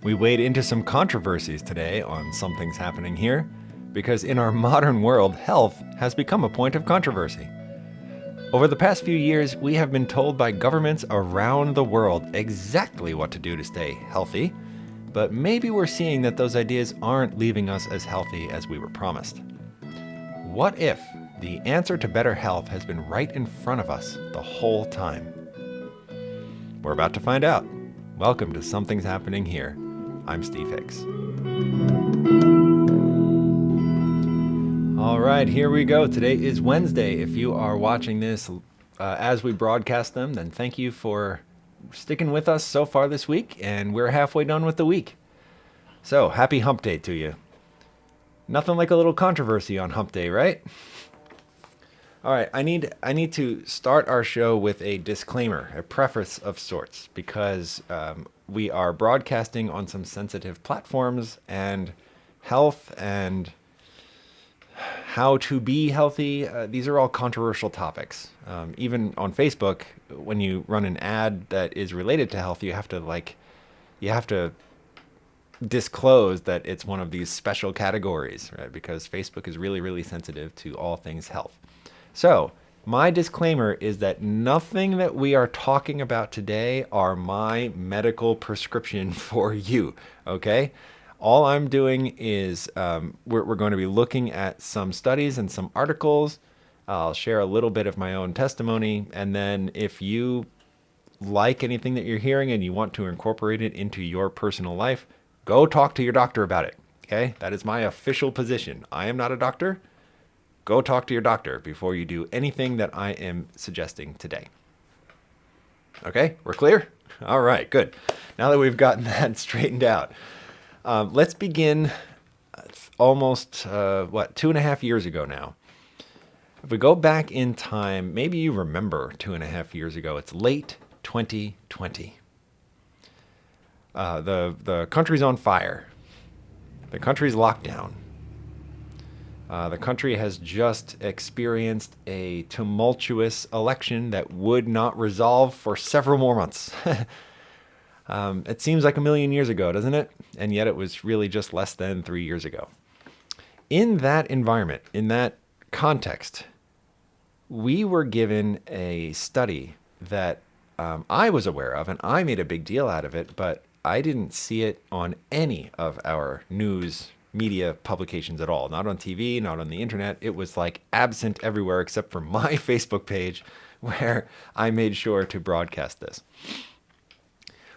We wade into some controversies today on Something's Happening Here, because in our modern world, health has become a point of controversy. Over the past few years, we have been told by governments around the world exactly what to do to stay healthy, but maybe we're seeing that those ideas aren't leaving us as healthy as we were promised. What if the answer to better health has been right in front of us the whole time? We're about to find out. Welcome to Something's Happening Here. I'm Steve Hicks. All right, here we go. Today is Wednesday. If you are watching this as we broadcast them, then thank you for sticking with us so far this week, and we're halfway done with the week. So, happy Hump Day to you. Nothing like a little controversy on Hump Day, right? All right, I need to start our show with a disclaimer, a preface of sorts, because we are broadcasting on some sensitive platforms, and health and how to be healthy, these are all controversial topics. Even on Facebook, when you run an ad that is related to health, you have to disclose that it's one of these special categories, right? Because Facebook is really, really sensitive to all things health. So, my disclaimer is that nothing that we are talking about today are my medical prescription for you, okay? All I'm doing is we're going to be looking at some studies and some articles. I'll share a little bit of my own testimony, and then if you like anything that you're hearing and you want to incorporate it into your personal life, go talk to your doctor about it, okay? That is my official position. I am not a doctor. Go talk to your doctor before you do anything that I am suggesting today. Okay, we're clear? All right, good. Now that we've gotten that straightened out, let's begin almost, 2.5 years ago now. If we go back in time, maybe you remember 2.5 years ago, it's late 2020. The country's on fire. The country's locked down. The country has just experienced a tumultuous election that would not resolve for several more months. It seems like a million years ago, doesn't it? And yet it was really just less than 3 years ago. In that environment, in that context, we were given a study that I was aware of, and I made a big deal out of it, but I didn't see it on any of our news media publications at all. Not on TV, not on the internet. It was like absent everywhere except for my Facebook page, where I made sure to broadcast this.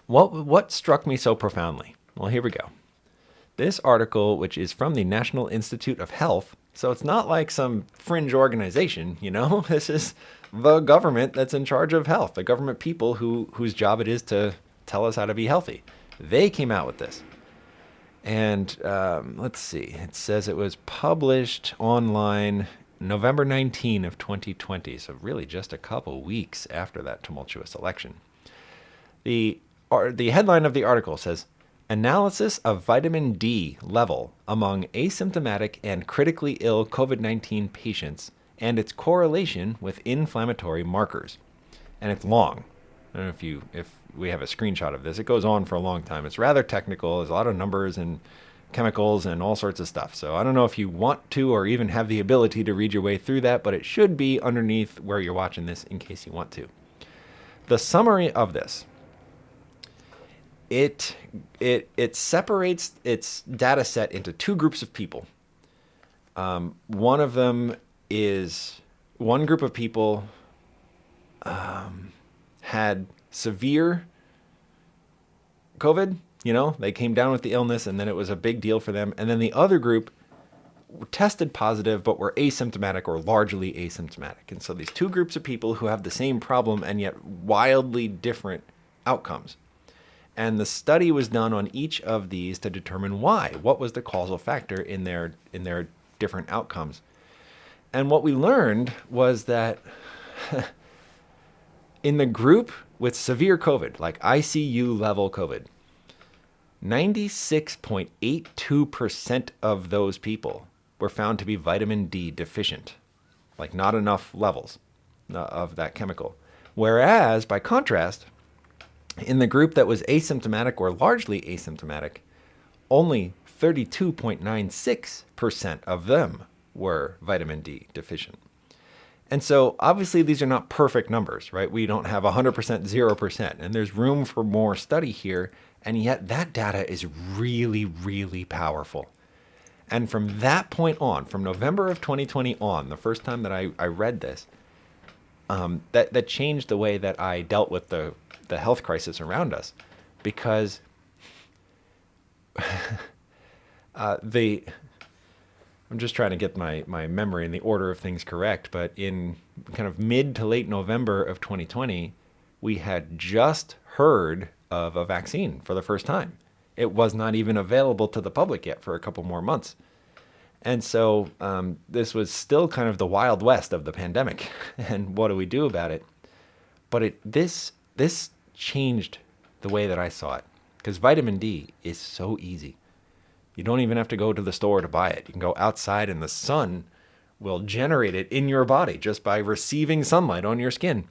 What struck me so profoundly? Well, here we go. This article, which is from the National Institute of Health, so it's not like some fringe organization, you know? This is the government that's in charge of health, the government people whose job it is to tell us how to be healthy. They came out with this. And let's see, it says it was published online November 19 of 2020, so really just a couple weeks after that tumultuous election. The headline of the article says, "Analysis of vitamin D level among asymptomatic and critically ill COVID-19 patients and its correlation with inflammatory markers." And it's long. I don't know if we have a screenshot of this. It goes on for a long time. It's rather technical. There's a lot of numbers and chemicals and all sorts of stuff. So I don't know if you want to or even have the ability to read your way through that, but it should be underneath where you're watching this in case you want to. The summary of this, it separates its data set into two groups of people. One of them is one group of people had severe COVID, they came down with the illness and then it was a big deal for them. And then the other group tested positive but were asymptomatic or largely asymptomatic. And so these two groups of people who have the same problem and yet wildly different outcomes. And the study was done on each of these to determine why. What was the causal factor in their different outcomes? And what we learned was that in the group with severe COVID, like ICU level COVID, 96.82% of those people were found to be vitamin D deficient, like not enough levels of that chemical. Whereas, by contrast, In the group that was asymptomatic or largely asymptomatic, only 32.96% of them were vitamin D deficient. And so obviously these are not perfect numbers, right? We don't have 100%, 0%, and there's room for more study here. And yet that data is really, really powerful. And from that point on, from November of 2020 on, the first time that I read this, that changed the way that I dealt with the health crisis around us, because I'm just trying to get my memory and the order of things correct, but in kind of mid to late November of 2020, we had just heard of a vaccine for the first time. It was not even available to the public yet for a couple more months. And so this was still kind of the Wild West of the pandemic. And what do we do about it? But this changed the way that I saw it, because vitamin D is so easy. You don't even have to go to the store to buy it. You can go outside and the sun will generate it in your body just by receiving sunlight on your skin.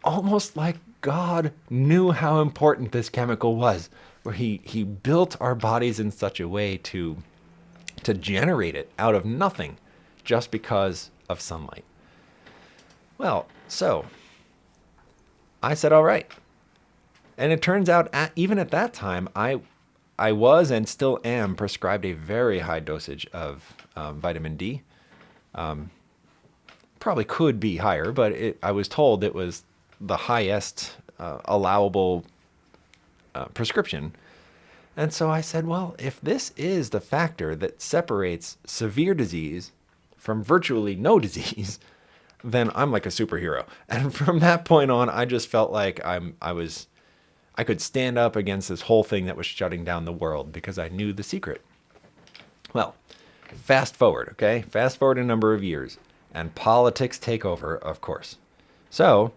Almost like God knew how important this chemical was, where he built our bodies in such a way to generate it out of nothing just because of sunlight. Well, so I said, all right. And it turns out even at that time, I was and still am prescribed a very high dosage of vitamin D. Probably could be higher, but I was told it was the highest allowable prescription. And so I said, well, if this is the factor that separates severe disease from virtually no disease, then I'm like a superhero. And from that point on, I just felt like I could stand up against this whole thing that was shutting down the world, because I knew the secret. Well, fast forward, okay? Fast forward a number of years, and politics take over, of course. So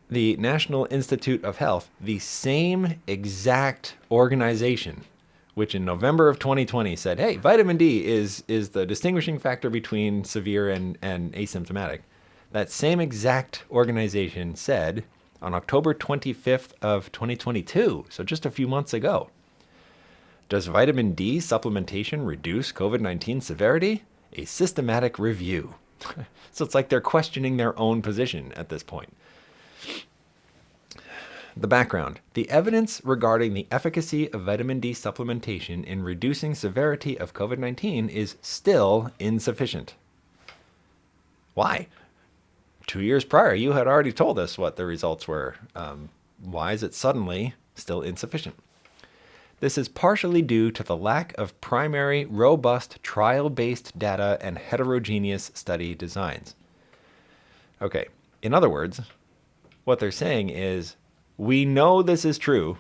the National Institute of Health, the same exact organization, which in November of 2020 said, hey, vitamin D is the distinguishing factor between severe and asymptomatic. That same exact organization said on October 25th of 2022, so just a few months ago, does vitamin D supplementation reduce COVID-19 severity? A systematic review. So it's like they're questioning their own position at this point. The background. The evidence regarding the efficacy of vitamin D supplementation in reducing severity of COVID-19 is still insufficient. Why? 2 years prior, you had already told us what the results were. Why is it suddenly still insufficient? This is partially due to the lack of primary, robust, trial-based data and heterogeneous study designs. Okay, in other words, what they're saying is, we know this is true,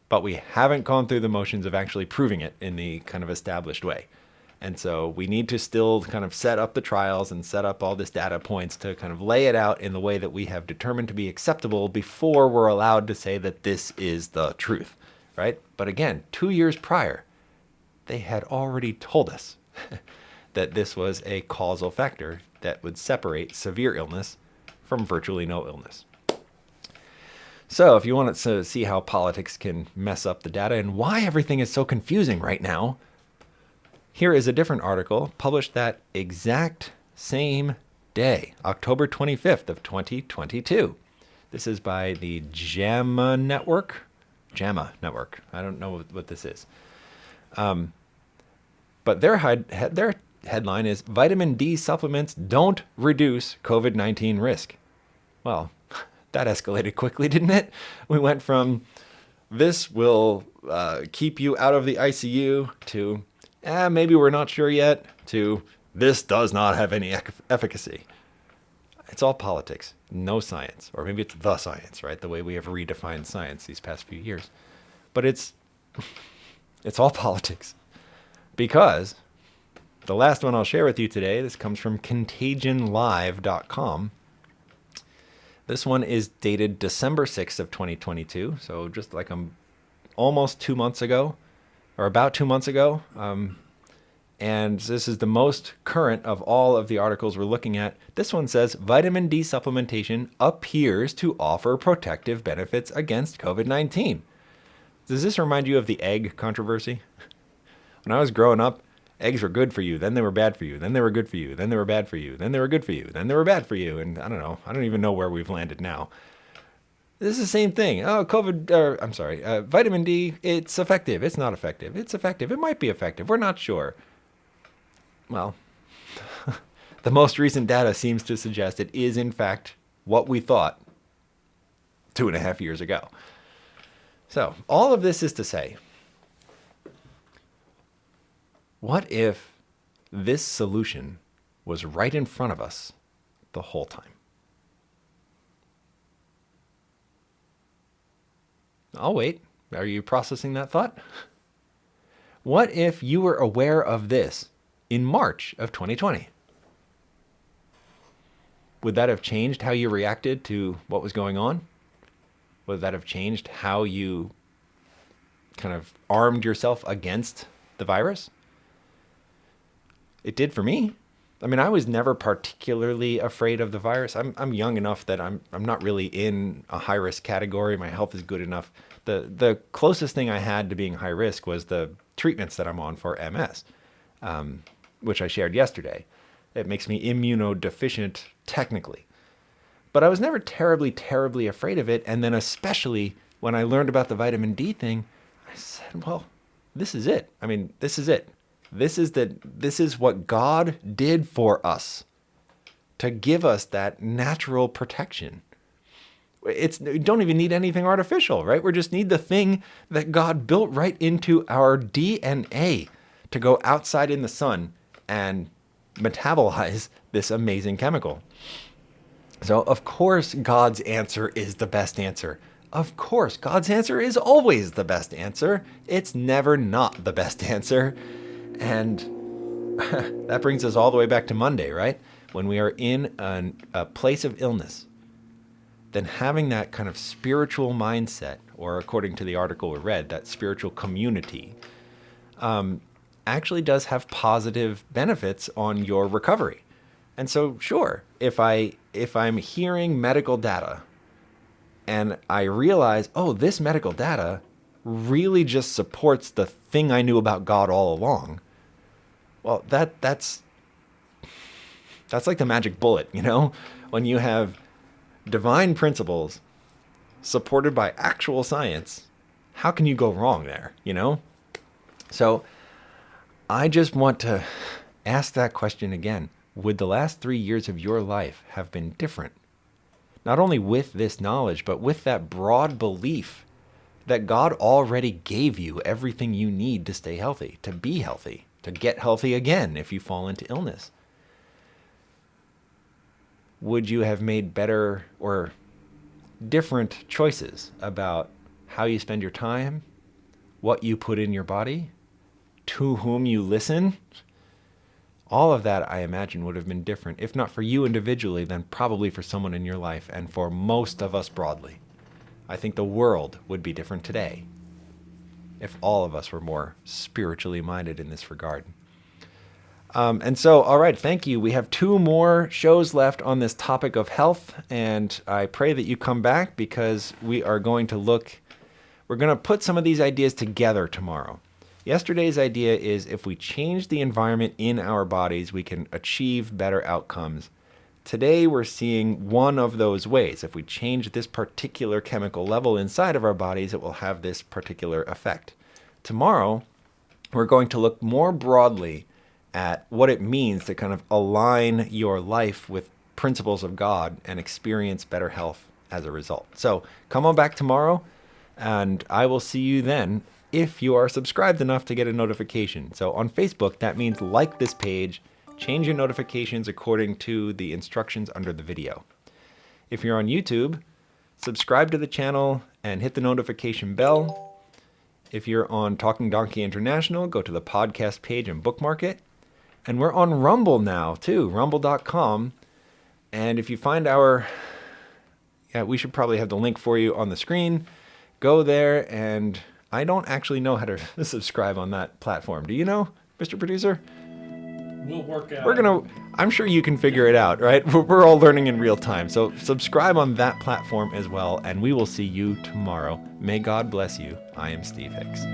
but we haven't gone through the motions of actually proving it in the kind of established way. And so we need to still kind of set up the trials and set up all this data points to kind of lay it out in the way that we have determined to be acceptable before we're allowed to say that this is the truth, right? But again, 2 years prior, they had already told us that this was a causal factor that would separate severe illness from virtually no illness. So if you want to see how politics can mess up the data and why everything is so confusing right now, here is a different article published that exact same day, October 25th of 2022. This is by the JAMA Network. JAMA Network. I don't know what this is. But their headline is, Vitamin D supplements don't reduce COVID-19 risk. Well, that escalated quickly, didn't it? We went from this will keep you out of the ICU to maybe we're not sure yet to this does not have any efficacy. It's all politics, no science. Or maybe it's the science, right? The way we have redefined science these past few years. But it's all politics. Because the last one I'll share with you today, this comes from contagionlive.com. This one is dated December 6th of 2022, so just like almost 2 months ago, or about 2 months ago. And this is the most current of all of the articles we're looking at. This one says vitamin D supplementation appears to offer protective benefits against COVID-19. Does this remind you of the egg controversy? When I was growing up, eggs were good for you, then they were bad for you, then they were good for you, then they were bad for you, then they were good for you, then they were bad for you. And I don't know. I don't even know where we've landed now. This is the same thing. Oh, vitamin D, it's effective. It's not effective. It's effective. It might be effective. We're not sure. Well, the most recent data seems to suggest it is, in fact, what we thought 2.5 years ago. So, all of this is to say, what if this solution was right in front of us the whole time? I'll wait. Are you processing that thought? What if you were aware of this in March of 2020? Would that have changed how you reacted to what was going on? Would that have changed how you kind of armed yourself against the virus? It did for me. I mean, I was never particularly afraid of the virus. I'm young enough that I'm not really in a high risk category. My health is good enough. The closest thing I had to being high risk was the treatments that I'm on for MS, which I shared yesterday. It makes me immunodeficient technically. But I was never terribly, terribly afraid of it. And then especially when I learned about the vitamin D thing, I said, well, this is it. I mean, this is it. This is what God did for us to give us that natural protection. We don't even need anything artificial, right? We just need the thing that God built right into our DNA to go outside in the sun and metabolize this amazing chemical. So, of course, God's answer is the best answer. Of course, God's answer is always the best answer. It's never not the best answer. And that brings us all the way back to Monday, right? When we are in a place of illness, then having that kind of spiritual mindset, or according to the article we read, that spiritual community, actually does have positive benefits on your recovery. And so, sure, if I'm hearing medical data and I realize, oh, this medical data really just supports the thing I knew about God all along, well, that's like the magic bullet, you know? When you have divine principles supported by actual science, how can you go wrong there, you know? So I just want to ask that question again. Would the last 3 years of your life have been different? Not only with this knowledge, but with that broad belief that God already gave you everything you need to stay healthy, to be healthy, to get healthy again if you fall into illness. Would you have made better or different choices about how you spend your time, what you put in your body, to whom you listen? All of that, I imagine, would have been different, if not for you individually, then probably for someone in your life and for most of us broadly. I think the world would be different today if all of us were more spiritually minded in this regard. And so, all right, thank you. We have 2 more shows left on this topic of health, and I pray that you come back because we're going to put some of these ideas together tomorrow. Yesterday's idea is if we change the environment in our bodies, we can achieve better outcomes. Today, we're seeing one of those ways. If we change this particular chemical level inside of our bodies, it will have this particular effect. Tomorrow, we're going to look more broadly at what it means to kind of align your life with principles of God and experience better health as a result. So come on back tomorrow, and I will see you then if you are subscribed enough to get a notification. So on Facebook, that means like this page, change your notifications according to the instructions under the video. If you're on YouTube, subscribe to the channel and hit the notification bell. If you're on Talking Donkey International, go to the podcast page and bookmark it. And we're on Rumble now too, rumble.com. And if you find we should probably have the link for you on the screen. Go there, and I don't actually know how to subscribe on that platform. Do you know, Mr. Producer? We'll work out. I'm sure you can figure it out, right? We're all learning in real time. So subscribe on that platform as well, and we will see you tomorrow. May God bless you. I am Steve Hicks.